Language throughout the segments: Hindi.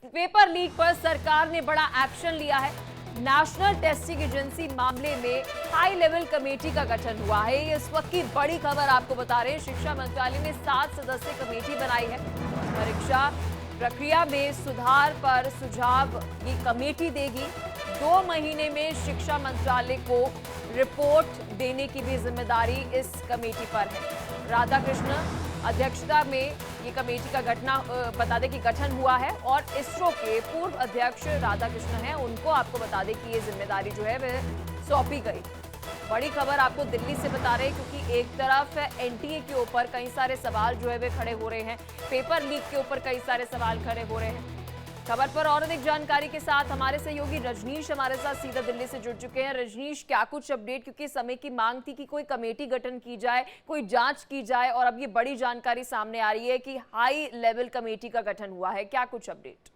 पेपर लीक पर सरकार ने बड़ा एक्शन लिया है। नेशनल टेस्टिंग एजेंसी मामले में हाई लेवल कमेटी का गठन हुआ है। ये इस वक्त की बड़ी खबर आपको बता रहे हैं। शिक्षा मंत्रालय ने 7 सदस्यीय कमेटी बनाई है। परीक्षा प्रक्रिया में सुधार पर सुझाव ये कमेटी देगी। 2 महीने में शिक्षा मंत्रालय को रिपोर्ट देने की भी जिम्मेदारी इस कमेटी पर है। राधाकृष्ण अध्यक्षता में ये कमेटी का बता दें कि गठन हुआ है और इसरो के पूर्व अध्यक्ष राधाकृष्ण हैं, उनको आपको बता दें कि ये जिम्मेदारी जो है वह सौंपी गई। बड़ी खबर आपको दिल्ली से बता रहे हैं क्योंकि एक तरफ एनटीए के ऊपर कई सारे सवाल जो है वे खड़े हो रहे हैं, पेपर लीक के ऊपर कई सारे सवाल खड़े हो रहे हैं। खबर पर और अधिक जानकारी के साथ हमारे सहयोगी रजनीश हमारे साथ सीधा दिल्ली से जुड़ चुके हैं। रजनीश, क्या कुछ अपडेट, क्योंकि समय की मांग थी कि कोई कमेटी गठन की जाए, कोई जांच की जाए और अब ये बड़ी जानकारी सामने आ रही है कि हाई लेवल कमेटी का गठन हुआ है। क्या कुछ अपडेट?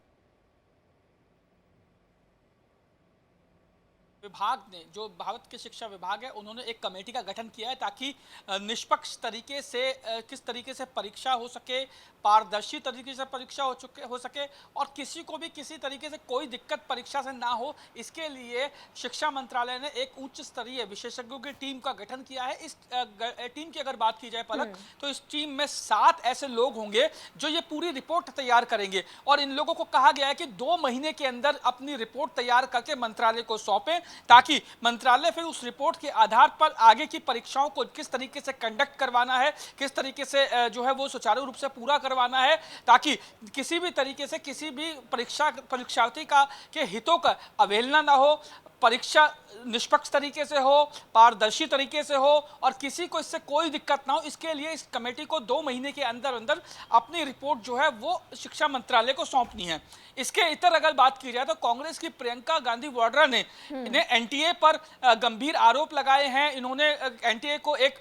विभाग ने, जो भारत के शिक्षा विभाग है, उन्होंने एक कमेटी का गठन किया है ताकि निष्पक्ष तरीके से किस तरीके से परीक्षा हो सके, पारदर्शी तरीके से परीक्षा हो सके और किसी को भी किसी तरीके से कोई दिक्कत परीक्षा से ना हो। इसके लिए शिक्षा मंत्रालय ने एक उच्च स्तरीय विशेषज्ञों की टीम का गठन किया है। इस टीम की अगर बात की जाए पलक, तो इस टीम में 7 ऐसे लोग होंगे जो ये पूरी रिपोर्ट तैयार करेंगे और इन लोगों को कहा गया है कि 2 महीने के अंदर अपनी रिपोर्ट तैयार करके मंत्रालय को सौंपें ताकि मंत्रालय फिर उस रिपोर्ट के आधार पर आगे की परीक्षाओं को किस तरीके से कंडक्ट करवाना है, किस तरीके से जो है वो सुचारू रूप से पूरा करवाना है, ताकि किसी भी तरीके से किसी भी परीक्षार्थी के हितों का अवहेलना ना हो, परीक्षा निष्पक्ष तरीके से हो, पारदर्शी तरीके से हो और किसी को इससे कोई दिक्कत ना हो। इसके लिए इस कमेटी को 2 महीने के अंदर अंदर अपनी रिपोर्ट जो है वो शिक्षा मंत्रालय को सौंपनी है। इसके इतर अगर बात की जाए तो कांग्रेस की प्रियंका गांधी वाड्रा ने एनटीए पर गंभीर आरोप लगाए हैं। इन्होंने एनटीए को एक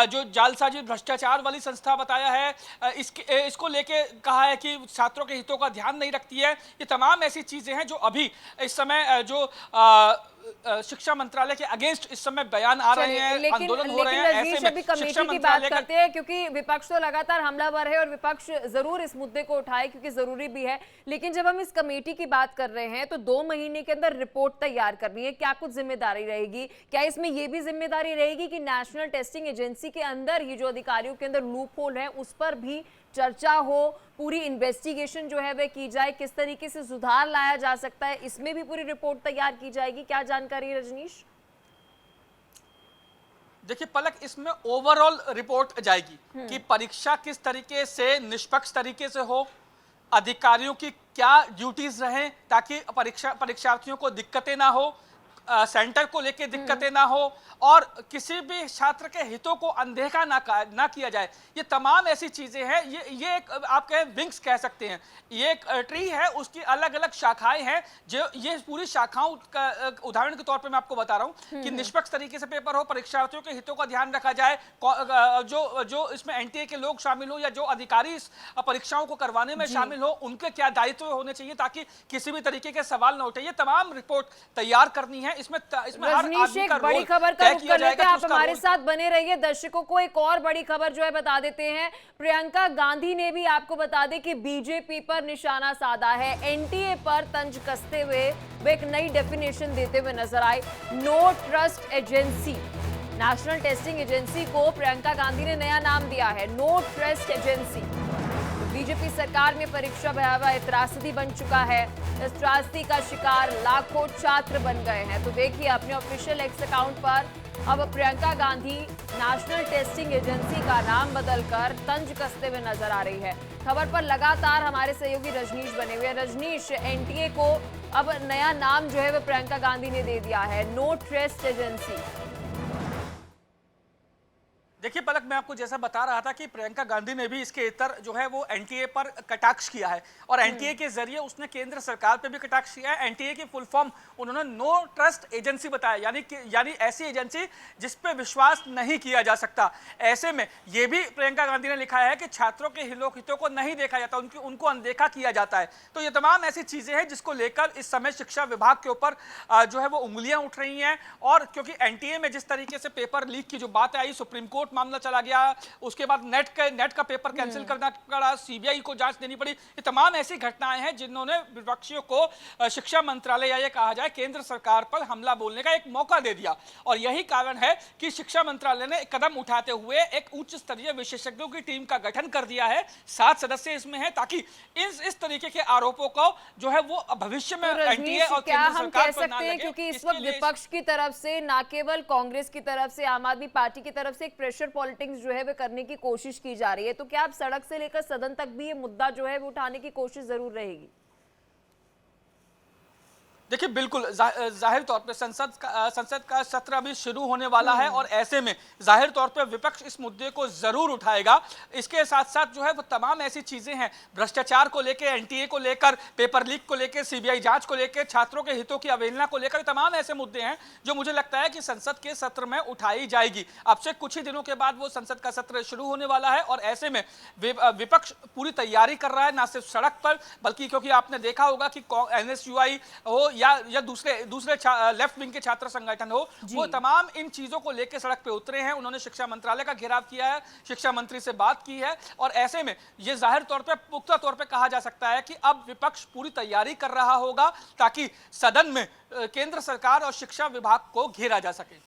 जो जालसाजी भ्रष्टाचार वाली संस्था बताया है। इसको लेके कहा है कि छात्रों के हितों का ध्यान नहीं रखती है। ये तमाम ऐसी चीजें हैं जो अभी इस समय जो शिक्षा मंत्रालय के अगेंस्ट इस समय बयान आ रहे हैं, आंदोलन हो रहे हैं। ऐसे में कमेटी की बात करते हैं क्योंकि विपक्ष तो लगातार हमलावर है और विपक्ष जरूर इस मुद्दे को उठाए क्योंकि जरूरी भी है। लेकिन जब हम इस कमेटी की बात कर रहे हैं तो 2 महीने के अंदर रिपोर्ट तैयार करनी है, क्या कुछ जिम्मेदारी रहेगी? क्या इसमें यह भी जिम्मेदारी रहेगी कि नेशनल टेस्टिंग एजेंसी के अंदर ये जो अधिकारियों के अंदर लूप होल है उस पर भी चर्चा हो, पूरी इन्वेस्टिगेशन जो है वह की जाए, किस तरीके से सुधार लाया जा सकता है, इसमें भी पूरी रिपोर्ट तैयार की जाएगी? क्या जानकारी है रजनीश? देखिए पलक, इसमें ओवरऑल रिपोर्ट जाएगी कि परीक्षा किस तरीके से निष्पक्ष तरीके से हो, अधिकारियों की क्या ड्यूटीज रहें ताकि परीक्षार्थियों को दिक्कतें ना हो, सेंटर को लेके दिक्कतें ना हो और किसी भी छात्र के हितों को अनदेखा ना किया जाए। ये तमाम ऐसी चीजें हैं। ये एक आप कहें विंग्स कह सकते हैं। ये एक ट्री है, उसकी अलग अलग शाखाएं हैं। जो ये पूरी शाखाओं का उदाहरण के तौर पे मैं आपको बता रहा हूं कि निष्पक्ष तरीके से पेपर हो, परीक्षार्थियों के हितों का ध्यान रखा जाए, जो इसमें एनटीए के लोग शामिल हो या जो अधिकारी इस परीक्षाओं को करवाने में शामिल हो, उनके क्या दायित्व होने चाहिए ताकि किसी भी तरीके के सवाल न उठे। ये तमाम रिपोर्ट तैयार करनी है। इसमें हर आदमी का बड़ी खबर का रुख कर लेते हैं, आप हमारे साथ बने रहिए। दर्शकों को एक और बड़ी खबर जो है बता देते हैं। प्रियंका गांधी ने भी आपको बता दें कि बीजेपी पर निशाना साधा है। एनटीए पर तंज कसते हुए वे एक नई डेफिनेशन देते हुए नजर आए। No trust agency, national testing agency को प्रियंका गांधी ने नया नाम दिया है, नो ट्रस्ट एजेंसी। बीजेपी सरकार में परीक्षा भयावह त्रासदी बन चुका है। इस त्रासदी का शिकार लाखों छात्र बन गए हैं। तो देखिए अपने ऑफिशियल एक्स अकाउंट पर अब Priyanka Gandhi national testing agency का नाम बदलकर तंज कसते हुए नजर आ रही है। खबर पर लगातार हमारे सहयोगी रजनीश बने हुए हैं। रजनीश, एनटीए को अब नया नाम जो है वो प्रियंका गांधी ने दे दिया है, नो ट्रस्ट एजेंसी। देखिए पलक, मैं आपको जैसा बता रहा था कि प्रियंका गांधी ने भी इसके इतर जो है वो एनटीए पर कटाक्ष किया है और एनटीए के जरिए उसने केंद्र सरकार पे भी कटाक्ष किया है। एनटीए की फुल फॉर्म उन्होंने नो ट्रस्ट एजेंसी बताया, यानी ऐसी एजेंसी जिस पे विश्वास नहीं किया जा सकता। ऐसे में ये भी प्रियंका गांधी ने लिखा है कि छात्रों के हितों को नहीं देखा जाता, उनको अनदेखा किया जाता है। तो ये तमाम ऐसी चीजें हैं जिसको लेकर इस समय शिक्षा विभाग के ऊपर जो है वो उंगलियां उठ रही हैं। और क्योंकि एनटीए में जिस तरीके से पेपर लीक की जो बात आई, सुप्रीम कोर्ट मामला चला गया, उसके बाद नेट का पेपर कैंसिल करना पड़ा, सीबीआई को जांच देनी पड़ी। ये तमाम ऐसी घटनाएं हैं जिन्होंने विपक्षियों को शिक्षा मंत्रालय या ये कहा जाए केंद्र सरकार पर हमला बोलने का एक मौका दे दिया। और यही कारण है कि शिक्षा मंत्रालय ने कदम उठाते हुए एक उच्च स्तरीय विशेषज्ञों की टीम का गठन कर दिया है। 7 सदस्य इसमें हैं ताकि इस तरीके के आरोपों को जो है वो भविष्य में एनटीए और क्या केंद्र हम सरकार कह पर ना सकते हैं, लगे। क्योंकि इस इसके वक्त लिए विपक्ष की तरफ से, ना केवल कांग्रेस की तरफ से, आम आदमी पार्टी की तरफ से एक प्रेशर पॉलिटिक्स जो है वो करने की कोशिश की जा रही है, तो क्या अब सड़क से लेकर सदन तक भी ये मुद्दा जो है वो उठाने की कोशिश जरूर रहेगी? देखिए बिल्कुल जाहिर तौर पे संसद का सत्र अभी शुरू होने वाला है और ऐसे में जाहिर तौर पे विपक्ष इस मुद्दे को जरूर उठाएगा। इसके साथ साथ जो है वो तमाम ऐसी चीजें हैं, भ्रष्टाचार को लेकर, एनटीए को लेकर, पेपर लीक को लेकर, सीबीआई जांच को लेकर, छात्रों के हितों की अवहेलना को लेकर, तमाम ऐसे मुद्दे हैं जो मुझे लगता है कि संसद के सत्र में उठाई जाएगी। अब से कुछ ही दिनों के बाद वो संसद का सत्र शुरू होने वाला है और ऐसे में विपक्ष पूरी तैयारी कर रहा है, ना सिर्फ सड़क पर बल्कि, क्योंकि आपने देखा होगा कि एनएसयूआई हो या दूसरे लेफ्ट विंग के छात्र संगठन हो, वो तमाम इन चीजों को लेकर सड़क पे उतरे हैं। उन्होंने शिक्षा मंत्रालय का घेराव किया है, शिक्षा मंत्री से बात की है और ऐसे में ये जाहिर तौर पे, पुख्ता तौर पे कहा जा सकता है कि अब विपक्ष पूरी तैयारी कर रहा होगा ताकि सदन में केंद्र सरकार और शिक्षा विभाग को घेरा जा सके।